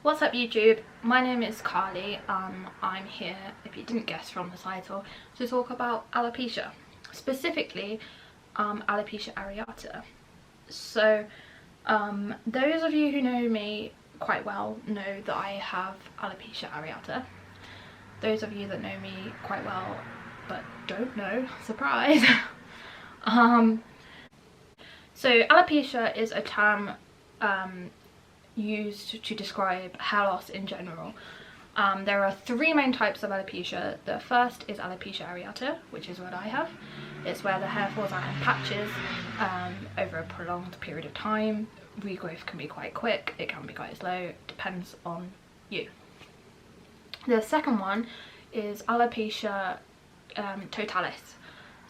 What's up YouTube? My name is Carly. I'm here, if you didn't guess from the title, to talk about alopecia. Specifically, alopecia areata. So, those of you who know me quite well know that I have alopecia areata. Those of you that know me quite well but don't know, surprise! So alopecia is a term used to describe hair loss in general. There are three main types of alopecia. The first is alopecia areata, which is what I have. It's where the hair falls out in patches over a prolonged period of time. Regrowth can be quite quick, it can be quite slow, depends on you. The second one is alopecia totalis.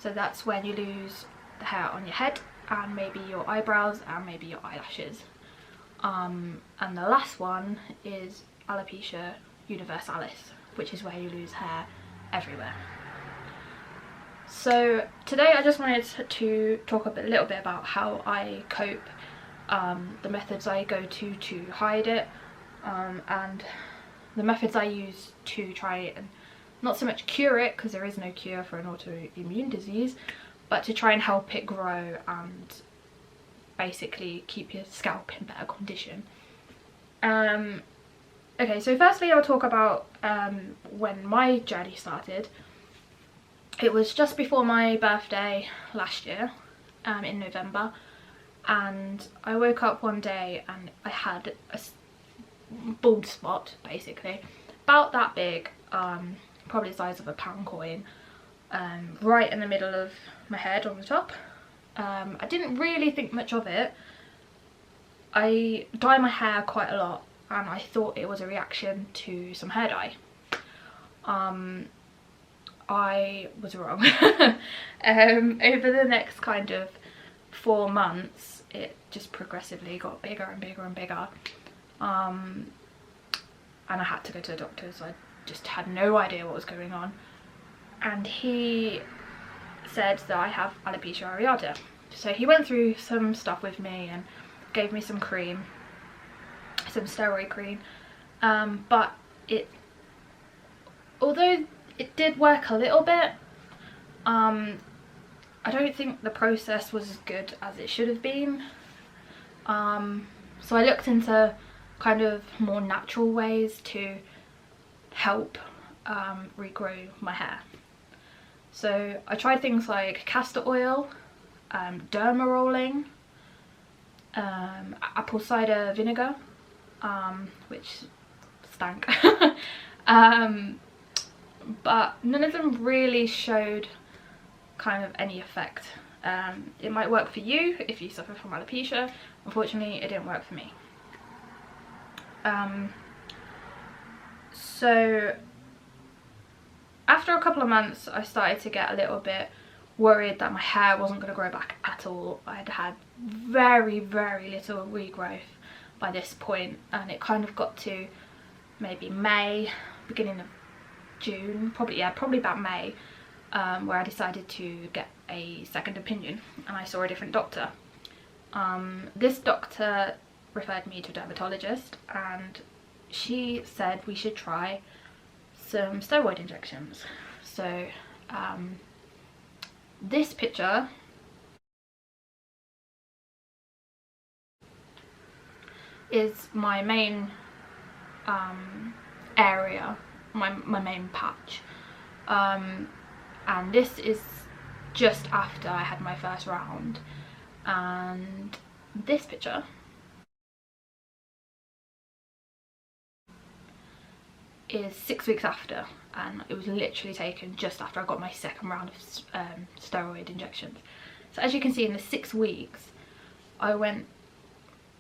So that's when you lose the hair on your head and maybe your eyebrows and maybe your eyelashes. And the last one is alopecia universalis, which is where you lose hair everywhere. So today I just wanted to talk a little bit about how I cope, the methods I go to hide it, and the methods I use to try and not so much cure it, because there is no cure for an autoimmune disease, but to try and help it grow and basically keep your scalp in better condition. Okay, so firstly I'll talk about when my journey started. It was just before my birthday last year, in November, and I woke up one day and I had a bald spot, basically, about that big, probably the size of a pound coin, right in the middle of my head on the top. I didn't really think much of it. I dye my hair quite a lot and I thought it was a reaction to some hair dye. I was wrong. Over the next kind of 4 months it just progressively got bigger and bigger and bigger, and I had to go to the doctor, so I just had no idea what was going on, and he said that I have alopecia areata. So he went through some stuff with me and gave me some cream, some steroid cream, but although it did work a little bit, I don't think the process was as good as it should have been. So I looked into kind of more natural ways to help regrow my hair. So I tried things like castor oil, derma rolling, apple cider vinegar, which stank, but none of them really showed kind of any effect. It might work for you if you suffer from alopecia. Unfortunately, it didn't work for me. So after a couple of months I started to get a little bit worried that my hair wasn't going to grow back at all. I had had very little regrowth by this point, and it kind of got to maybe May, beginning of June, probably about May, where I decided to get a second opinion and I saw a different doctor. This doctor referred me to a dermatologist and she said we should try some steroid injections. So this picture is my main area, my main patch, and this is just after I had my first round, and this picture is 6 weeks after, and it was literally taken just after I got my second round of steroid injections. So as you can see, in the 6 weeks I went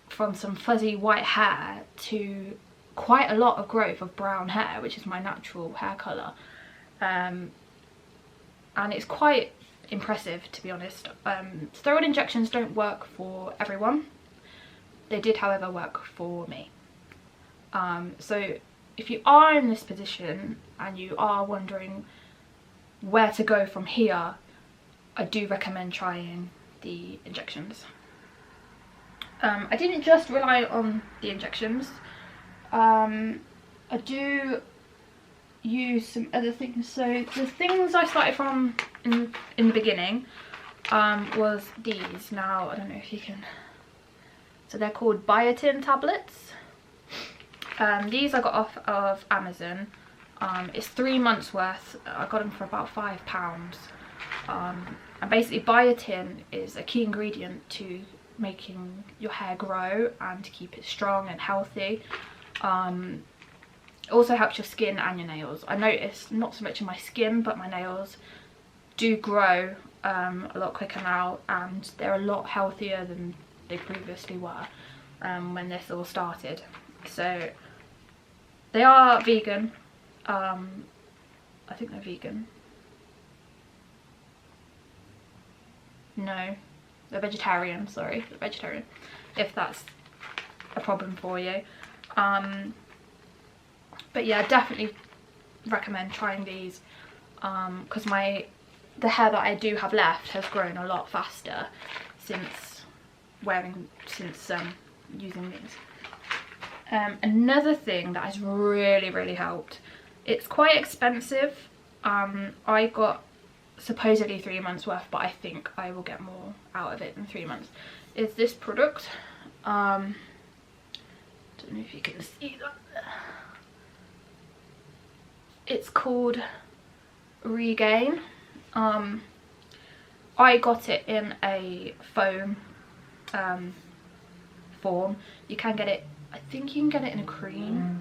from some fuzzy white hair to quite a lot of growth of brown hair, which is my natural hair colour, and it's quite impressive, to be honest. Steroid injections don't work for everyone. They did, however, work for me. So if you are in this position and you are wondering where to go from here, I do recommend trying the injections. I didn't just rely on the injections. I do use some other things. So the things I started from in the beginning was these. Now I don't know if you can, so they're called biotin tablets. These I got off of Amazon. It's 3 months worth. I got them for about £5. And basically biotin is a key ingredient to making your hair grow and to keep it strong and healthy. It also helps your skin and your nails. I noticed not so much in my skin, but my nails do grow a lot quicker now, and they're a lot healthier than they previously were when this all started. So they are vegan. I think they're vegan. No, they're vegetarian. Sorry, they're vegetarian, if that's a problem for you. But yeah, definitely recommend trying these, because the hair that I do have left has grown a lot faster since using these. Another thing that has really helped, it's quite expensive. I got supposedly 3 months worth, but I think I will get more out of it in 3 months, is this product. Don't know if you can see that. It's called Regain. I got it in a foam form. You can get it, I think you can get it in a cream,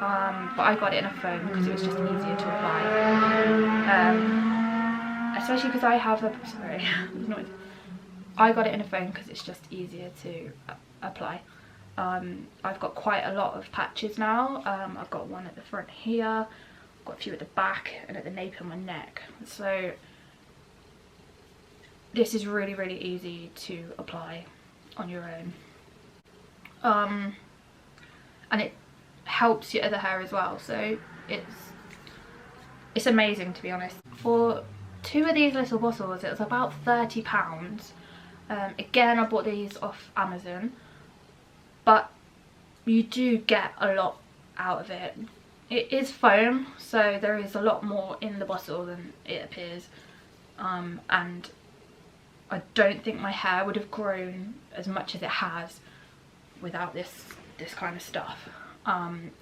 but I got it in a foam because it was just easier to apply. Especially because I have a, sorry, there's noise. I got it in a foam because it's just easier to apply. I've got quite a lot of patches now. I've got one at the front here, I've got a few at the back and at the nape of my neck. So this is really easy to apply on your own. And it helps your other hair as well, so it's amazing, to be honest. For 2 of these little bottles it was about £30. Again, I bought these off Amazon, but you do get a lot out of it. It is foam, so there is a lot more in the bottle than it appears, and I don't think my hair would have grown as much as it has without this kind of stuff.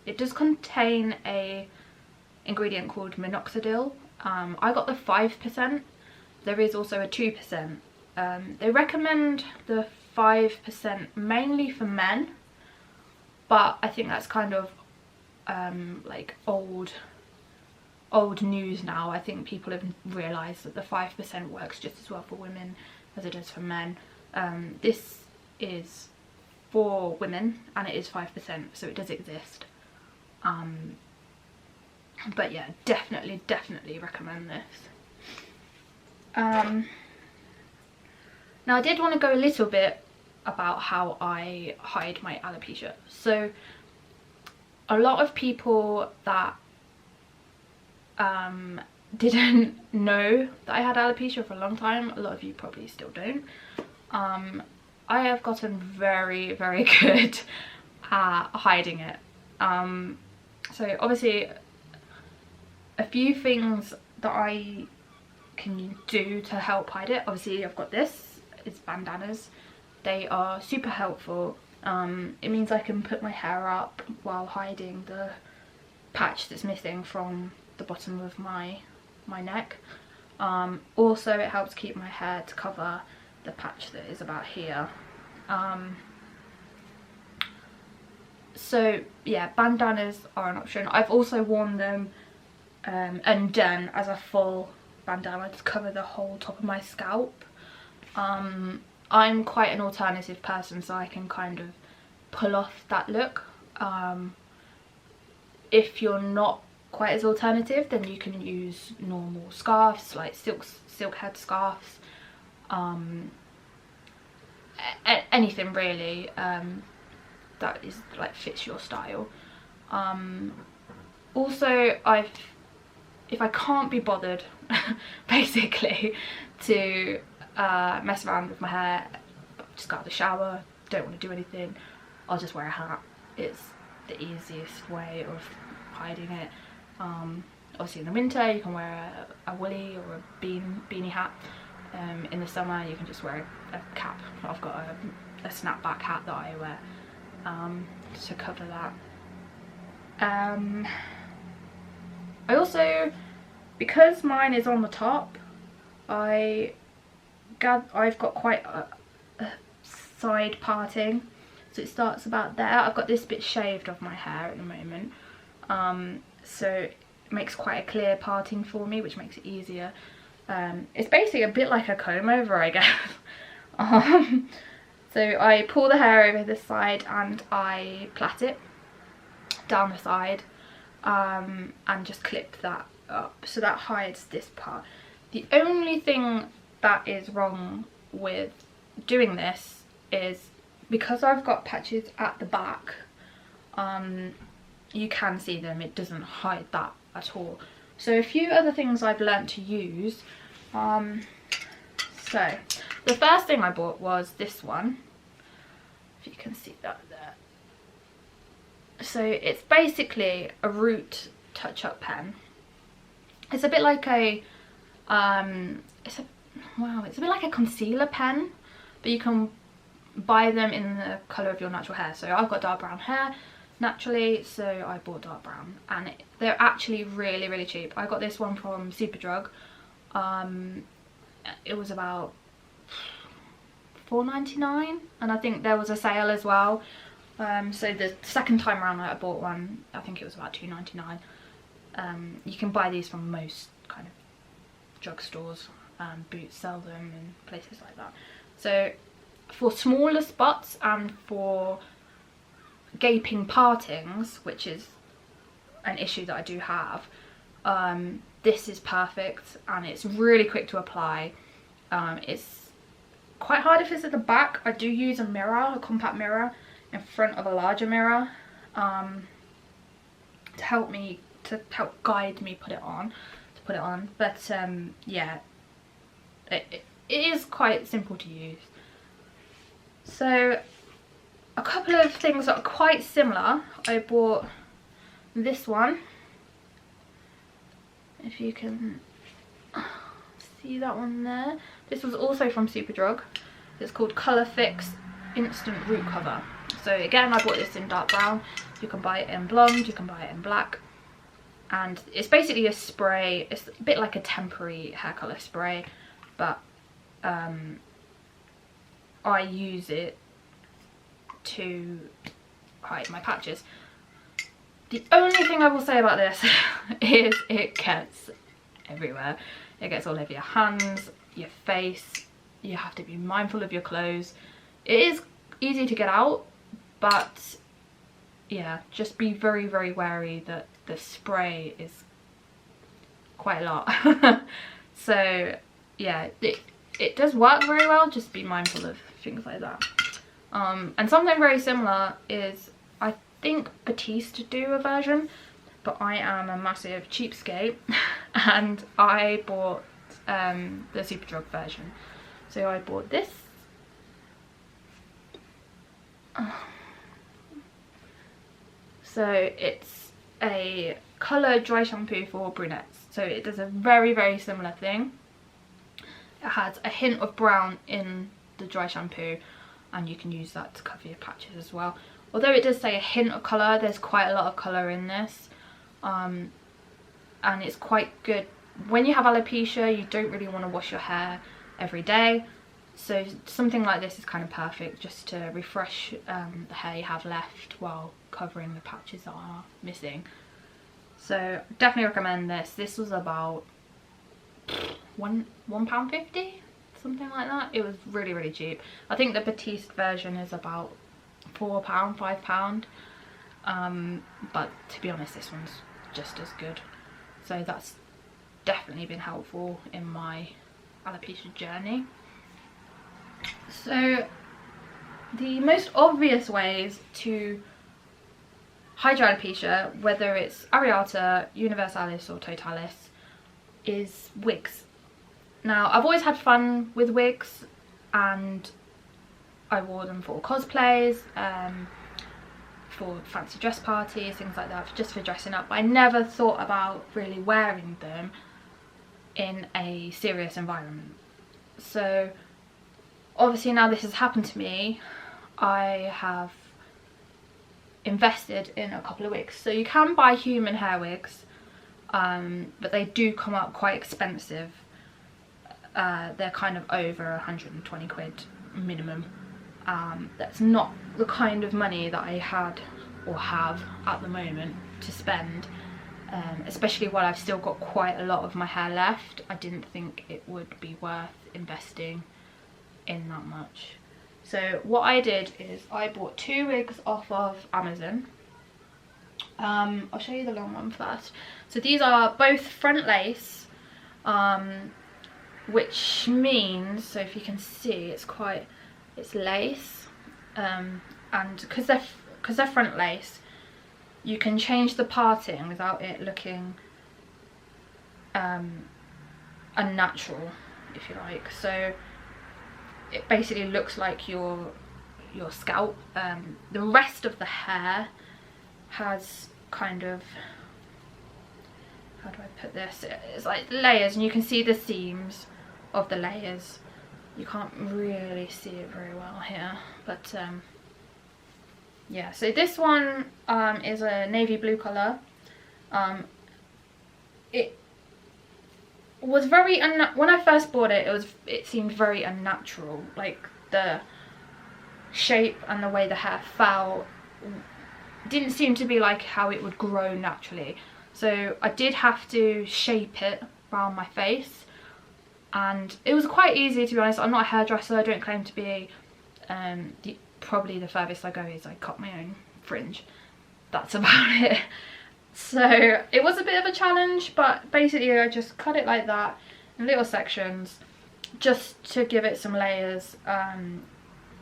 It does contain a ingredient called minoxidil. I got the 5%. There is also a 2%. They recommend the 5% mainly for men, but I think that's kind of like old news now. I think people have realised that the 5% works just as well for women as it does for men. This is for women and it is 5%, so it does exist. But yeah, definitely recommend this. Now I did want to go a little bit about how I hide my alopecia. So a lot of people that didn't know that I had alopecia for a long time, a lot of you probably still don't. I have gotten very good at hiding it. So obviously a few things that I can do to help hide it. Obviously I've got this, it's bandanas. They are super helpful. It means I can put my hair up while hiding the patch that's missing from the bottom of my neck. Also it helps keep my hair to cover the patch that is about here. So yeah, bandanas are an option. I've also worn them undone as a full bandana to cover the whole top of my scalp. I'm quite an alternative person, so I can kind of pull off that look. If you're not quite as alternative, then you can use normal scarves, like silk head scarves, anything really that is like fits your style. Also, if I can't be bothered basically to mess around with my hair, just got out of the shower, don't want to do anything, I'll just wear a hat. It's the easiest way of hiding it. Obviously in the winter you can wear a woolly or a beanie hat. In the summer you can just wear a cap. I've got a snapback hat that I wear to cover that. I also, because mine is on the top, I've got quite a side parting, so it starts about there. I've got this bit shaved off my hair at the moment, so it makes quite a clear parting for me, which makes it easier. It's basically a bit like a comb over, I guess. So I pull the hair over this side and I plait it down the side, and just clip that up, so that hides this part. The only thing that is wrong with doing this is because I've got patches at the back, you can see them, it doesn't hide that at all. So a few other things I've learnt to use. So the first thing I bought was this one, if you can see that there. So it's basically a root touch-up pen. It's a bit like a it's a bit like a concealer pen, but you can buy them in the colour of your natural hair. So I've got dark brown hair naturally, so I bought dark brown, and they're actually really cheap. I got this one from Superdrug. It was about £4.99, and I think there was a sale as well. So the second time around I bought one, I think it was about £2.99. You can buy these from most kind of drugstores. Boots sell them and places like that. So for smaller spots and for gaping partings, which is an issue that I do have, this is perfect, and it's really quick to apply. It's quite hard if it's at the back. I do use a mirror, a compact mirror in front of a larger mirror, to help guide me put it on, but yeah, it is quite simple to use. So a couple of things that are quite similar. I bought this one, if you can see that one there. This was also from Superdrug. It's called Colour Fix Instant Root Cover. So again, I bought this in dark brown. You can buy it in blonde, you can buy it in black, and it's basically a spray. It's a bit like a temporary hair colour spray, but I use it to hide my patches. The only thing I will say about this is it gets everywhere. It gets all over your hands, your face. You have to be mindful of your clothes. It is easy to get out, but yeah, just be very wary that the spray is quite a lot. So yeah, it does work very well, just be mindful of things like that. And something very similar is, I think Batiste do a version, but I am a massive cheapskate and I bought the Superdrug version. So I bought this. So it's a colour dry shampoo for brunettes. So it does a very similar thing. It has a hint of brown in the dry shampoo, and you can use that to cover your patches as well. Although it does say a hint of colour, there's quite a lot of colour in this. And it's quite good. When you have alopecia, you don't really want to wash your hair every day. So something like this is kind of perfect, just to refresh the hair you have left while covering the patches that are missing. So definitely recommend this. This was about £1.50, something like that. It was really cheap. I think the Batiste version is about £4, £5. But to be honest, this one's just as good. So that's definitely been helpful in my alopecia journey. So the most obvious ways to hide your alopecia, whether it's areata, universalis or totalis, is wigs. Now, I've always had fun with wigs and I wore them for cosplays, for fancy dress parties, things like that, just for dressing up. But I never thought about really wearing them in a serious environment. So obviously now this has happened to me, I have invested in a couple of wigs. So you can buy human hair wigs, but they do come up quite expensive. They're kind of over 120 quid minimum. That's not the kind of money that I had or have at the moment to spend, especially while I've still got quite a lot of my hair left. I didn't think it would be worth investing in that much. So what I did is I bought 2 wigs off of Amazon. I'll show you the long one first. So these are both front lace, which means, so if you can see, it's lace, and because they're front lace, you can change the parting without it looking unnatural, if you like. So it basically looks like your scalp. The rest of the hair has kind of, how do I put this, it's like layers, and you can see the seams of the layers. You can't really see it very well here, but yeah. So this one is a navy blue colour. It was very when I first bought it, it seemed very unnatural. Like the shape and the way the hair fell didn't seem to be like how it would grow naturally. So I did have to shape it around my face, and it was quite easy, to be honest. I'm not a hairdresser, I don't claim to be. Probably the furthest I go is I cut my own fringe. That's about it. So it was a bit of a challenge, but basically I just cut it like that in little sections, just to give it some layers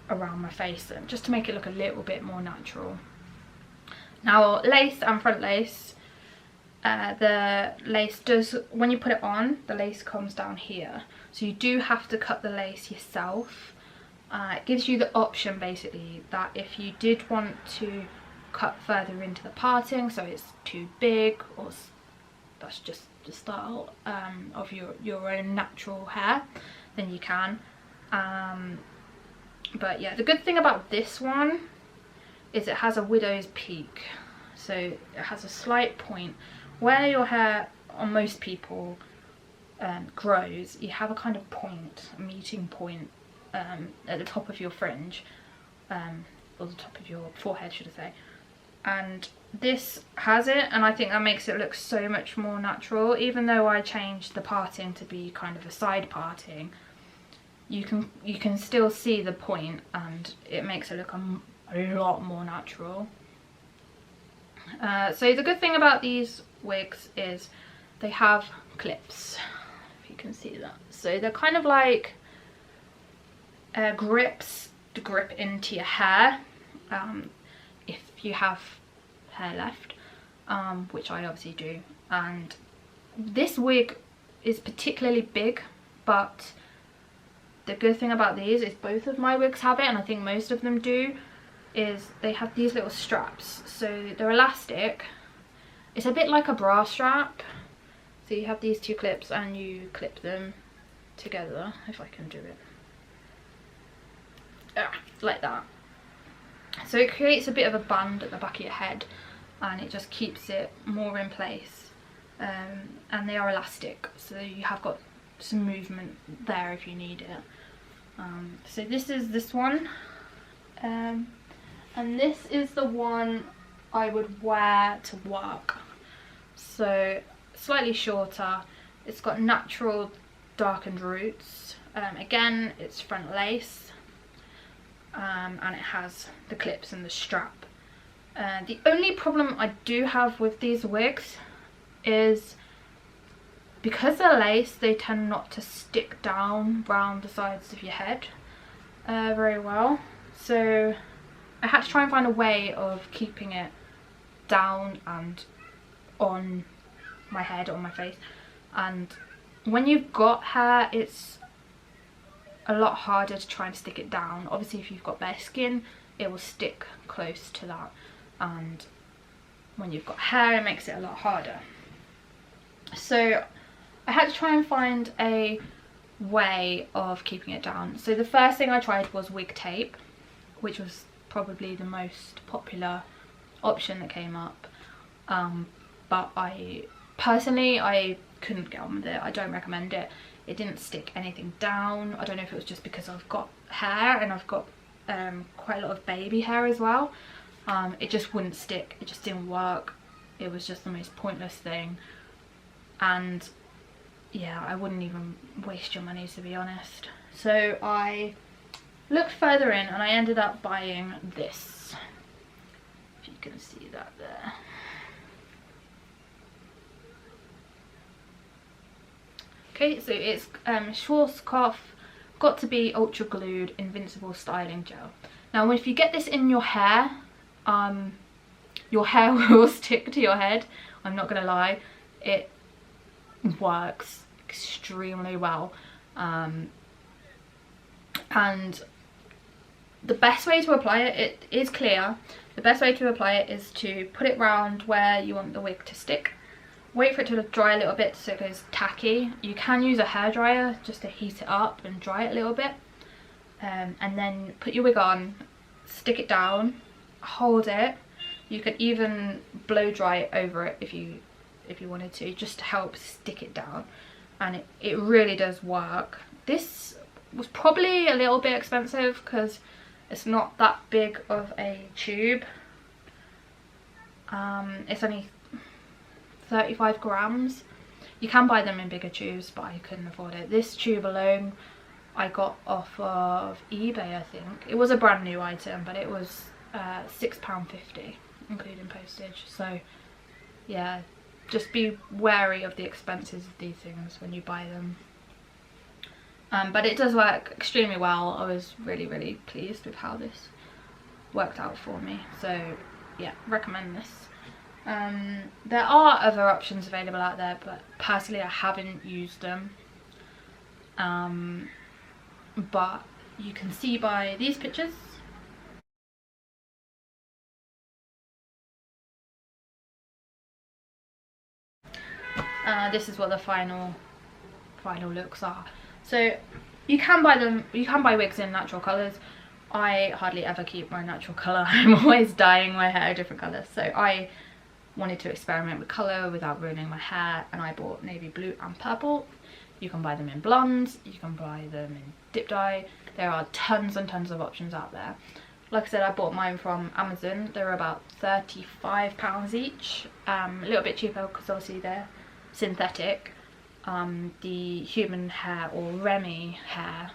around my face, and just to make it look a little bit more natural. Now, lace and front lace, the lace does, when you put it on, the lace comes down here, so you do have to cut the lace yourself. It gives you the option basically that if you did want to cut further into the parting, so it's too big, or that's just the style of your own natural hair, then you can. But yeah, the good thing about this one is it has a widow's peak, so it has a slight point. Where your hair on most people grows, you have a kind of point, a meeting point at the top of your fringe, or the top of your forehead, should I say. And this has it, and I think that makes it look so much more natural. Even though I changed the parting to be kind of a side parting, you can still see the point, and it makes it look a lot more natural. So the good thing about these wigs is they have clips, if you can see that. So they're kind of like grips to grip into your hair, if you have hair left, which I obviously do. And this wig is particularly big, but the good thing about these is both of my wigs have it, and I think most of them do, is they have these little straps. So they're elastic. It's a bit like a bra strap. So you have these 2 clips and you clip them together, if I can do it. Like that. So it creates a bit of a band at the back of your head, and it just keeps it more in place. And they are elastic, so you have got some movement there if you need it. So this is this one, and this is the one I would wear to work. So slightly shorter, it's got natural darkened roots. Again, it's front lace. And it has the clips and the strap. The only problem I do have with these wigs is because they're lace, they tend not to stick down round the sides of your head very well. So I had to try and find a way of keeping it down and on my head, on my face. And when you've got hair, it's a lot harder to try and stick it down. Obviously if you've got bare skin, it will stick close to that. and when you've got hair it makes it a lot harder. So I had to try and find a way of keeping it down. So the first thing I tried was wig tape, which was probably the most popular option that came up, but I couldn't get on with it. I don't recommend it. It didn't stick anything down. I don't know if it was just because I've got hair and I've got quite a lot of baby hair as well. It just wouldn't stick. It just didn't work. It was just the most pointless thing, and yeah, I wouldn't even waste your money, to be honest. So I looked further in and I ended up buying this, if you can see that there. Okay, so it's Schwarzkopf Got to Be Ultra Glued Invincible Styling Gel. Now if you get this in your hair will stick to your head. I'm not gonna lie, it works extremely well, and the best way to apply it, it is clear. The best way to apply it is to put it round where you want the wig to stick. Wait for it to dry a little bit so it goes tacky. You can use a hairdryer just to heat it up and dry it a little bit, and then put your wig on, stick it down, hold it. You could even blow dry it over it if you wanted to, just to help stick it down, and it really does work. This was probably a little bit expensive because it's not that big of a tube. It's only 35 grams. You can buy them in bigger tubes, but I couldn't afford it. This tube alone I got off of eBay, I think. It was a brand new item, but it was £6.50 including postage. So yeah, just be wary of the expenses of these things when you buy them. But it does work extremely well. I was really pleased with how this worked out for me. So yeah, recommend this. There are other options available out there, but personally I haven't used them. But you can see by these pictures. This is what the final looks are. So you can buy them, you can buy wigs in natural colours. I hardly ever keep my natural colour. I'm always dyeing my hair different colours. So I wanted to experiment with colour without ruining my hair, and I bought navy blue and purple. You can buy them in blondes, you can buy them in dip dye. There are tons and tons of options out there. Like I said, I bought mine from Amazon. They're about £35 each. A little bit cheaper because obviously they're synthetic. The human hair or Remy hair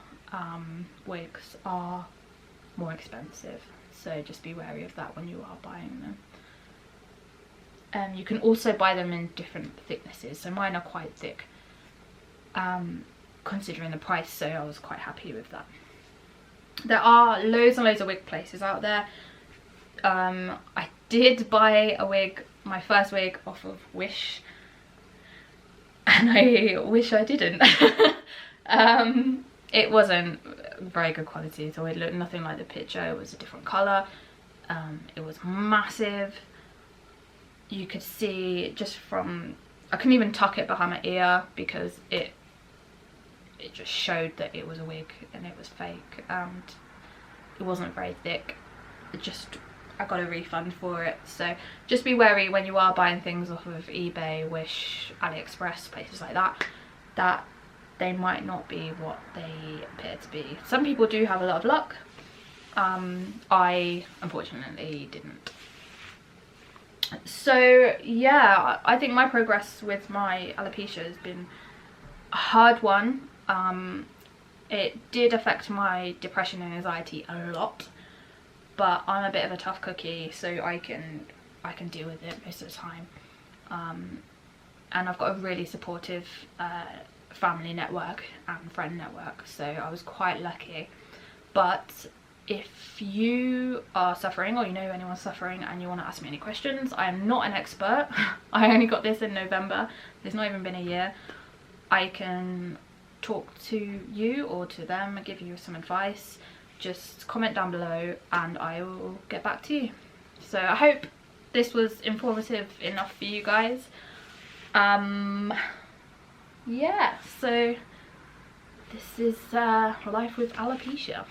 wigs are more expensive, so just be wary of that when you are buying them. You can also buy them in different thicknesses, so mine are quite thick, considering the price, so I was quite happy with that. There are loads and loads of wig places out there. I did buy a wig, my first wig, off of Wish, and I wish I didn't. It wasn't very good quality, so it looked nothing like the picture. It was a different colour. It was massive. You could see just from, I couldn't even tuck it behind my ear because it just showed that it was a wig and it was fake, and it wasn't very thick. I got a refund for it, so just be wary when you are buying things off of eBay, Wish, AliExpress, places like that, that they might not be what they appear to be. Some people do have a lot of luck. I unfortunately didn't. So yeah, I think my progress with my alopecia has been a hard one. It did affect my depression and anxiety a lot, but I'm a bit of a tough cookie, so I can deal with it most of the time. And I've got a really supportive family network and friend network, so I was quite lucky. But if you are suffering, or you know anyone suffering, and you want to ask me any questions, I am not an expert. I only got this in November. It's not even been a year. I can talk to you or to them and give you some advice. Just comment down below and I will get back to you. So I hope this was informative enough for you guys. Yeah, so this is life with alopecia.